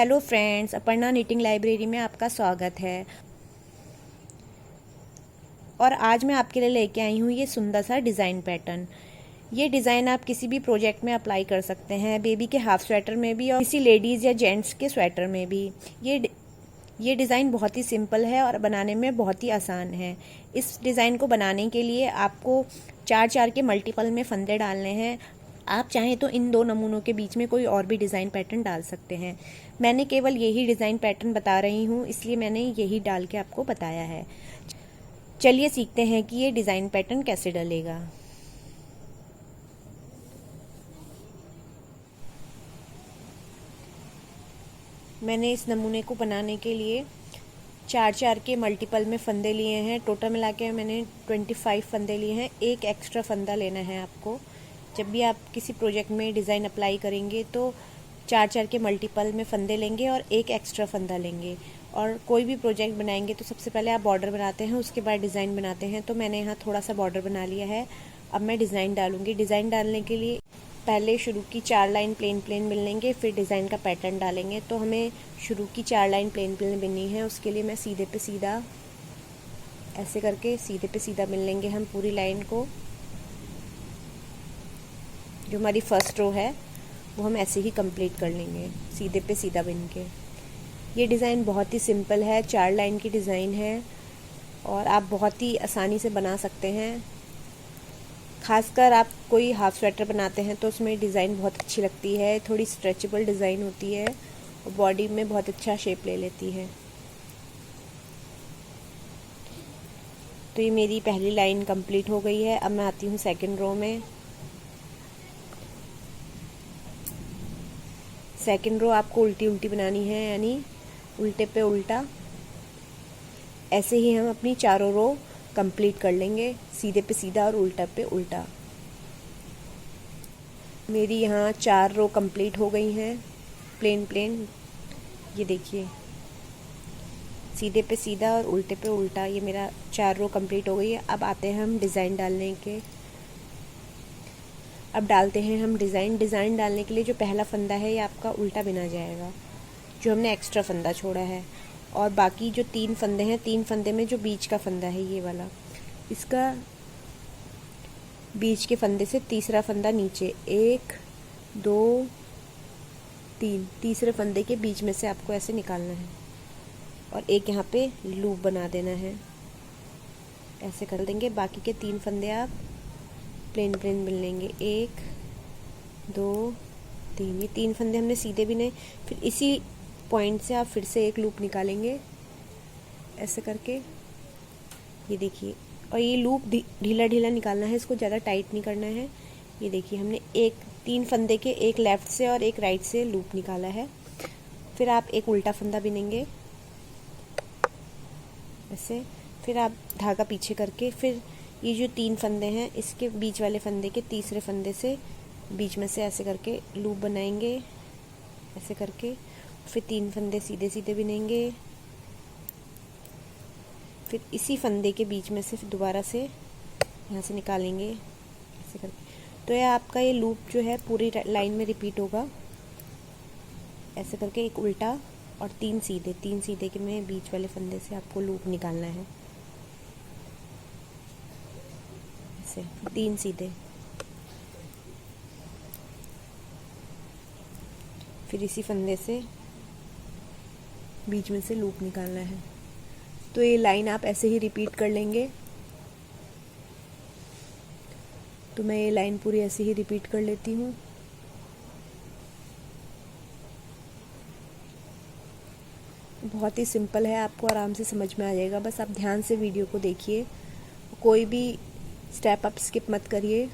Hello friends, Aparna knitting library में आपका स्वागत है। और आज मैं आपके लिए लेके आई हूँ ये सुंदर सा डिज़ाइन पैटर्न। ये डिज़ाइन आप किसी भी प्रोजेक्ट में अप्लाई कर सकते हैं, बेबी के हाफ स्वेटर में भी और किसी लेडीज़ या जेंट्स के स्वेटर में भी। ये डिज़ाइन बहुत ही सिंपल है और बनाने में बहुत ही आसान है। इस डिज़ाइन को बनाने के लिए आपको 4-4 के मल्टीपल में फंदे डालने हैं। आप चाहें तो इन दो नमूनों के बीच में कोई और भी डिज़ाइन पैटर्न डाल सकते हैं। मैंने केवल यही डिज़ाइन पैटर्न बता रही हूँ, इसलिए मैंने यही डाल के आपको बताया है। चलिए सीखते हैं कि ये डिज़ाइन पैटर्न कैसे डलेगा। मैंने इस नमूने को बनाने के लिए 4-4 के मल्टीपल में फंदे लिए हैं। टोटल मिला के मैंने 25 फंदे लिए हैं। एक एक्स्ट्रा फंदा लेना है आपको। जब भी आप किसी प्रोजेक्ट में डिज़ाइन अप्लाई करेंगे तो 4-4 के मल्टीपल में फंदे लेंगे और एक एक्स्ट्रा फंदा लेंगे। और कोई भी प्रोजेक्ट बनाएंगे तो सबसे पहले आप बॉर्डर बनाते हैं, उसके बाद डिज़ाइन बनाते हैं। तो मैंने यहाँ थोड़ा सा बॉर्डर बना लिया है। अब मैं डिज़ाइन डालूँगी। डिज़ाइन डालने के लिए पहले शुरू की 4 लाइन प्लेन मिलेंगे, फिर डिज़ाइन का पैटर्न डालेंगे। तो हमें शुरू की 4 लाइन प्लेन बननी है। उसके लिए मैं सीधे पे सीधा ऐसे करके सीधे पे सीधा मिल लेंगे हम पूरी लाइन को। जो हमारी फर्स्ट रो है वो हम ऐसे ही कंप्लीट कर लेंगे, सीधे पे सीधा बिन के। ये डिज़ाइन बहुत ही सिंपल है, 4 लाइन की डिज़ाइन है और आप बहुत ही आसानी से बना सकते हैं। खासकर आप कोई हाफ स्वेटर बनाते हैं तो उसमें डिज़ाइन बहुत अच्छी लगती है। थोड़ी स्ट्रेचेबल डिज़ाइन होती है और बॉडी में बहुत अच्छा शेप ले लेती है। तो ये मेरी पहली लाइन कंप्लीट हो गई है। अब मैं आती हूँ सेकंड रो में। सेकंड रो आपको उल्टी उल्टी बनानी है, यानी उल्टे पे उल्टा। ऐसे ही हम अपनी चारों रो कंप्लीट कर लेंगे, सीधे पे सीधा और उल्टा पे उल्टा। मेरी यहाँ 4 रो कंप्लीट हो गई हैं, प्लेन। ये देखिए, सीधे पे सीधा और उल्टे पे उल्टा, ये मेरा 4 रो कंप्लीट हो गई है। अब आते हैं हम डिज़ाइन डालने के। अब डालते हैं हम डिज़ाइन। डिज़ाइन डालने के लिए जो पहला फंदा है ये आपका उल्टा बिना जाएगा, जो हमने एक्स्ट्रा फंदा छोड़ा है। और बाकी जो 3 फंदे हैं, 3 फंदे में जो बीच का फंदा है ये वाला, इसका बीच के फंदे से तीसरा फंदा नीचे, 1 2 3, तीसरे फंदे के बीच में से आपको ऐसे निकालना है और एक यहाँ पे लूप बना देना है। ऐसे कर देंगे। बाकी के 3 फंदे आप प्लेन मिल लेंगे, 1 2 3। ये 3 फंदे हमने सीधे बिने। फिर इसी पॉइंट से आप फिर से एक लूप निकालेंगे ऐसे करके, ये देखिए। और ये लूप ढीला ढीला निकालना है, इसको ज़्यादा टाइट नहीं करना है। ये देखिए, हमने 3 फंदे के एक लेफ़्ट से और एक राइट से लूप निकाला है। फिर आप एक उल्टा फंदा बिनेंगे ऐसे। फिर आप धागा पीछे करके, फिर ये जो 3 फंदे हैं इसके बीच वाले फंदे के तीसरे फंदे से बीच में से ऐसे करके लूप बनाएंगे ऐसे करके। फिर 3 फंदे सीधे सीधे बिनेंगे। फिर इसी फंदे के बीच में से फिर दोबारा से यहाँ से निकालेंगे ऐसे करके। तो ये आपका ये लूप जो है पूरी लाइन में रिपीट होगा ऐसे करके। एक उल्टा और 3 सीधे के में बीच वाले फंदे से आपको लूप निकालना है ऐसे, 3 सीधे। फिर इसी फंदे से बीच में से लूप निकालना है। तो ये लाइन आप ऐसे ही रिपीट कर लेंगे। तो मैं ये लाइन पूरी ऐसे ही रिपीट कर लेती हूँ। बहुत ही सिंपल है, आपको आराम से समझ में आ जाएगा। बस आप ध्यान से वीडियो को देखिए, कोई भी स्टेप आप स्किप मत करिए।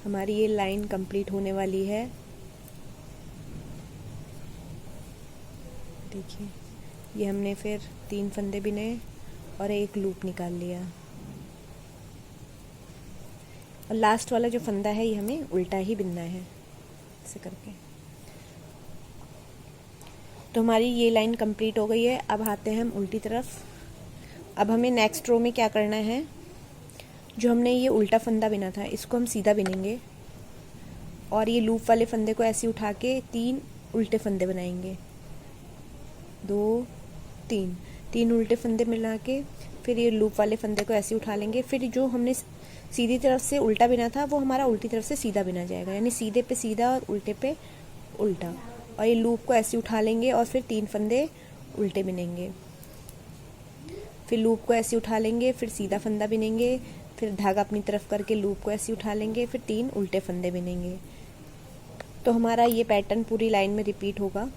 हमारी ये लाइन कंप्लीट होने वाली है। देखिए, ये हमने फिर 3 फंदे बिने और एक लूप निकाल लिया। और लास्ट वाला जो फंदा है ये हमें उल्टा ही बिनना है ऐसे करके। तो हमारी ये लाइन कंप्लीट हो गई है। अब आते हैं हम उल्टी तरफ। अब हमें नेक्स्ट रो में क्या करना है, जो हमने ये उल्टा फंदा बिना था इसको हम सीधा बिनेंगे और ये लूप वाले फंदे को ऐसे उठा के 3 उल्टे फंदे बनाएंगे। 2 3 3 उल्टे फंदे मिला के फिर ये लूप वाले फंदे को ऐसे उठा लेंगे। फिर जो हमने सीधी तरफ से उल्टा बिना था वो हमारा उल्टी तरफ से सीधा बिना जाएगा, यानी सीधे पे सीधा और उल्टे पे उल्टा। और ये लूप को ऐसे उठा लेंगे और फिर 3 फंदे उल्टे बिनेंगे। फिर लूप को ऐसे उठा लेंगे, फिर सीधा फंदा बिनेंगे, फिर धागा अपनी तरफ करके लूप को ऐसे उठा लेंगे, फिर 3 उल्टे फंदे बिनेंगे। तो हमारा ये पैटर्न पूरी लाइन में रिपीट होगा।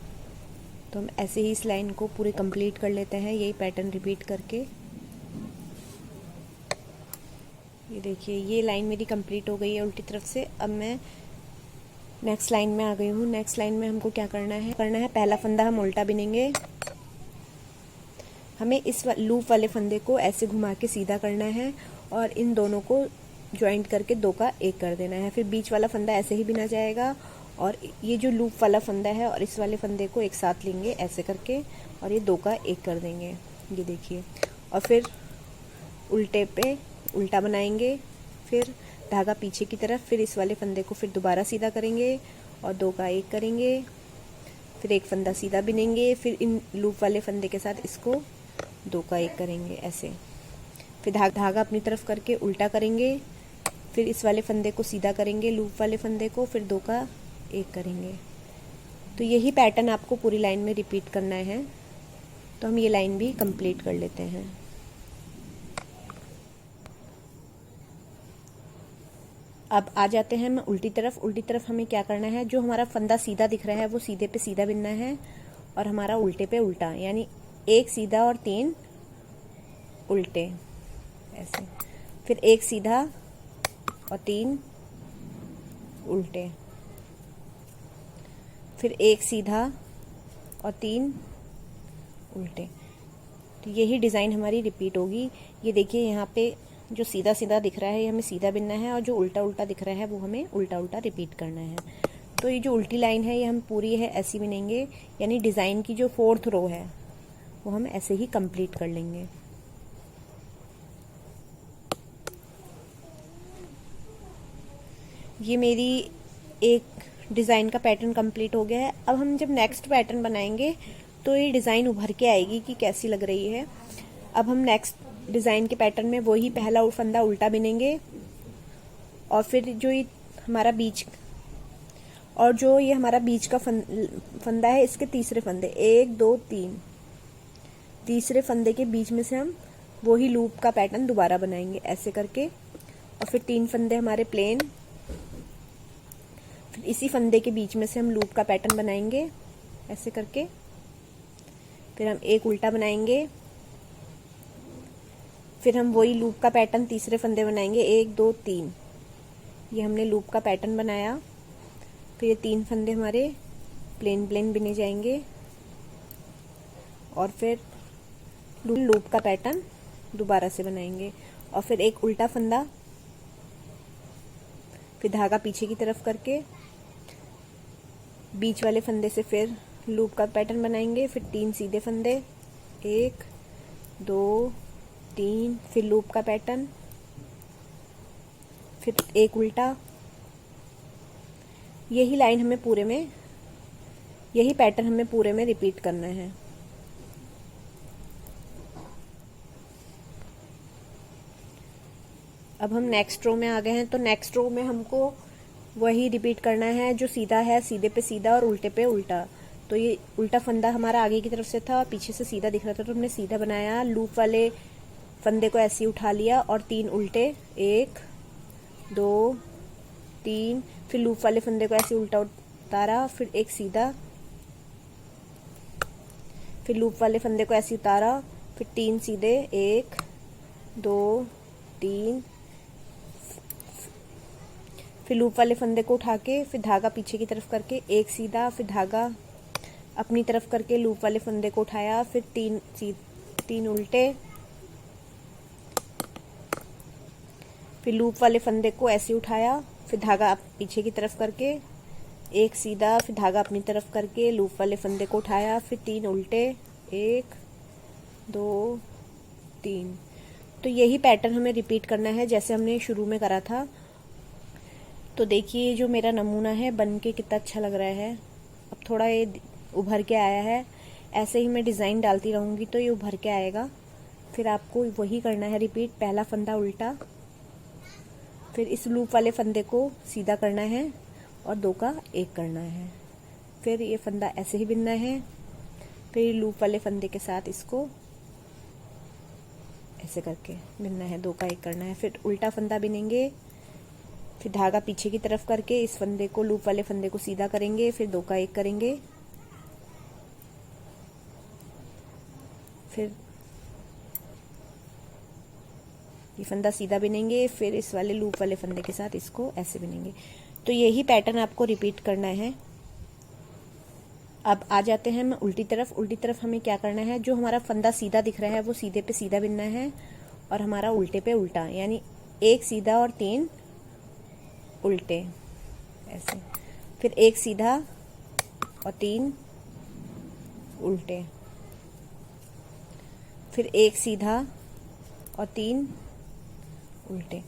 तो हम ऐसे ही इस लाइन को पूरी कंप्लीट कर लेते हैं, यही पैटर्न रिपीट करके। ये देखिए ये लाइन मेरी कंप्लीट हो गई है उल्टी तरफ से। अब मैं नेक्स्ट लाइन में आ गई हूँ। नेक्स्ट लाइन में हमको क्या करना है, पहला फंदा हम उल्टा बिनेंगे। हमें इस लूप वाले फंदे को ऐसे घुमा के सीधा करना है और इन दोनों को ज्वाइंट करके 2 का 1 कर देना है। फिर बीच वाला फंदा ऐसे ही बिना जाएगा और ये जो लूप वाला फंदा है और इस वाले फंदे को एक साथ लेंगे ऐसे करके और ये 2 का 1 कर देंगे। ये देखिए, और फिर उल्टे पे उल्टा बनाएंगे, फिर धागा पीछे की तरफ, फिर इस वाले फंदे को फिर दोबारा सीधा करेंगे और 2 का 1 करेंगे, फिर एक फंदा सीधा बिनेंगे, फिर इन लूप वाले फंदे के साथ इसको 2 का 1 करेंगे ऐसे। फिर धागा अपनी तरफ करके उल्टा करेंगे, फिर इस वाले फंदे को सीधा करेंगे लूप वाले फंदे को, फिर 2 का 1 करेंगे। तो यही पैटर्न आपको पूरी लाइन में रिपीट करना है। तो हम ये लाइन भी कंप्लीट कर लेते हैं। अब आ जाते हैं हम उल्टी तरफ। उल्टी तरफ हमें क्या करना है, जो हमारा फंदा सीधा दिख रहा है वो सीधे पे सीधा बिनना है और हमारा उल्टे पे उल्टा, यानी 1 सीधा और 3 उल्टे ऐसे। फिर 1 सीधा और 3 उल्टे, फिर 1 सीधा और 3 उल्टे। तो यही डिज़ाइन हमारी रिपीट होगी। ये देखिए यहाँ पे जो सीधा सीधा दिख रहा है ये हमें सीधा बिनना है और जो उल्टा उल्टा दिख रहा है वो हमें उल्टा उल्टा रिपीट करना है। तो ये जो उल्टी लाइन है ये हम पूरी है ऐसी बिनेंगे, यानी डिज़ाइन की जो 4th रो है वो हम ऐसे ही कंप्लीट कर लेंगे। ये मेरी एक डिज़ाइन का पैटर्न कंप्लीट हो गया है। अब हम जब नेक्स्ट पैटर्न बनाएंगे तो ये डिज़ाइन उभर के आएगी कि कैसी लग रही है। अब हम नेक्स्ट डिज़ाइन के पैटर्न में वही पहला फंदा उल्टा बिनेंगे और फिर जो ये हमारा बीच का फंदा है इसके तीसरे फंदे 1 2 3 तीसरे फंदे के बीच में से हम वही लूप का पैटर्न दोबारा बनाएंगे ऐसे करके, और फिर 3 फंदे हमारे प्लेन, फिर इसी फंदे के बीच में से हम लूप का पैटर्न बनाएंगे ऐसे करके, फिर हम 1 उल्टा बनाएंगे, फिर हम वही लूप का पैटर्न तीसरे फंदे बनाएंगे 1 2 3। ये हमने लूप का पैटर्न बनाया। फिर ये 3 फंदे हमारे प्लेन प्लेन बिने जाएंगे और फिर लूप का पैटर्न दोबारा से बनाएंगे और फिर 1 उल्टा फंदा, फिर धागा पीछे की तरफ करके बीच वाले फंदे से फिर लूप का पैटर्न बनाएंगे, फिर 3 सीधे फंदे 1 2 3, फिर लूप का पैटर्न, फिर 1 उल्टा। यही पैटर्न हमें पूरे में रिपीट करना है। अब हम नेक्स्ट रो में आ गए हैं। तो नेक्स्ट रो में हमको वही रिपीट करना है, जो सीधा है सीधे पे सीधा और उल्टे पे उल्टा। तो ये उल्टा फंदा हमारा आगे की तरफ से था और पीछे से सीधा दिख रहा था तो हमने सीधा बनाया, लूप वाले फंदे को ऐसे उठा लिया और 3 उल्टे 1 2 3, फिर लूप वाले फंदे को ऐसे उल्टा उतारा, फिर 1 सीधा, फिर लूप वाले फंदे को ऐसे उतारा, फिर 3 सीधे 1 2 3, फिर लूप वाले फंदे को उठा के फिर धागा पीछे की तरफ करके 1 सीधा, फिर धागा अपनी तरफ करके लूप वाले फंदे को उठाया, फिर 3 उल्टे, फिर लूप वाले फंदे को ऐसे उठाया, फिर धागा पीछे की तरफ करके एक सीधा, फिर धागा अपनी तरफ करके लूप वाले फंदे को उठाया, फिर 3 उल्टे, 1 2 3। तो यही पैटर्न हमें रिपीट करना है जैसे हमने शुरू में करा था। तो देखिए जो मेरा नमूना है बन के कितना अच्छा लग रहा है। अब थोड़ा ये उभर के आया है, ऐसे ही मैं डिज़ाइन डालती रहूँगी तो ये उभर के आएगा। फिर आपको वही करना है रिपीट, पहला फंदा उल्टा, फिर इस लूप वाले फंदे को सीधा करना है और 2 का 1 करना है। फिर ये फंदा ऐसे ही बिनना है, फिर लूप वाले फंदे के साथ इसको ऐसे करके बिनना है, 2 का 1 करना है। फिर उल्टा फंदा बिनेंगे, फिर धागा पीछे की तरफ करके इस फंदे को, लूप वाले फंदे को सीधा करेंगे, फिर 2 का 1 करेंगे, फिर ये फंदा सीधा बिनेंगे, फिर इस वाले लूप वाले फंदे के साथ इसको ऐसे बिनेंगे। तो यही पैटर्न आपको रिपीट करना है। अब आ जाते हैं हम उल्टी तरफ। उल्टी तरफ हमें क्या करना है, जो हमारा फंदा सीधा दिख रहा है वो सीधे पे सीधा बिनना है और हमारा उल्टे पे उल्टा, यानी 1 सीधा और 3 उल्टे ऐसे, फिर 1 सीधा और 3 उल्टे, फिर 1 सीधा और 3 उल्टे।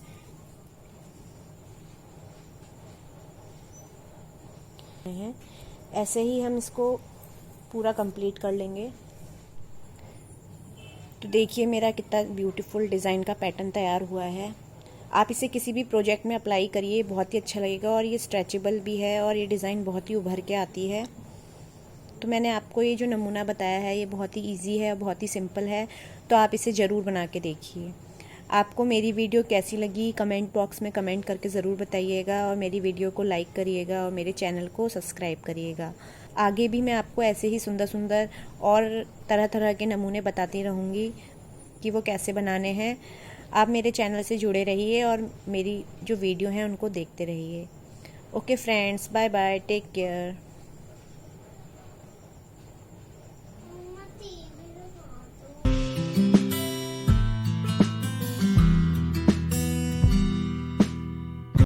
ऐसे ही हम इसको पूरा कंप्लीट कर लेंगे। तो देखिए मेरा कितना ब्यूटीफुल डिज़ाइन का पैटर्न तैयार हुआ है। आप इसे किसी भी प्रोजेक्ट में अप्लाई करिए, बहुत ही अच्छा लगेगा और ये स्ट्रेचेबल भी है और ये डिज़ाइन बहुत ही उभर के आती है। तो मैंने आपको ये जो नमूना बताया है ये बहुत ही इजी है, बहुत ही सिंपल है, तो आप इसे ज़रूर बना के देखिए। आपको मेरी वीडियो कैसी लगी कमेंट बॉक्स में कमेंट करके ज़रूर बताइएगा और मेरी वीडियो को लाइक करिएगा और मेरे चैनल को सब्सक्राइब करिएगा। आगे भी मैं आपको ऐसे ही सुंदर सुंदर और तरह तरह के नमूने बताती रहूँगी कि वो कैसे बनाने हैं। आप मेरे चैनल से जुड़े रहिए और मेरी जो वीडियो हैं उनको देखते रहिए। Okay friends, bye bye, take care.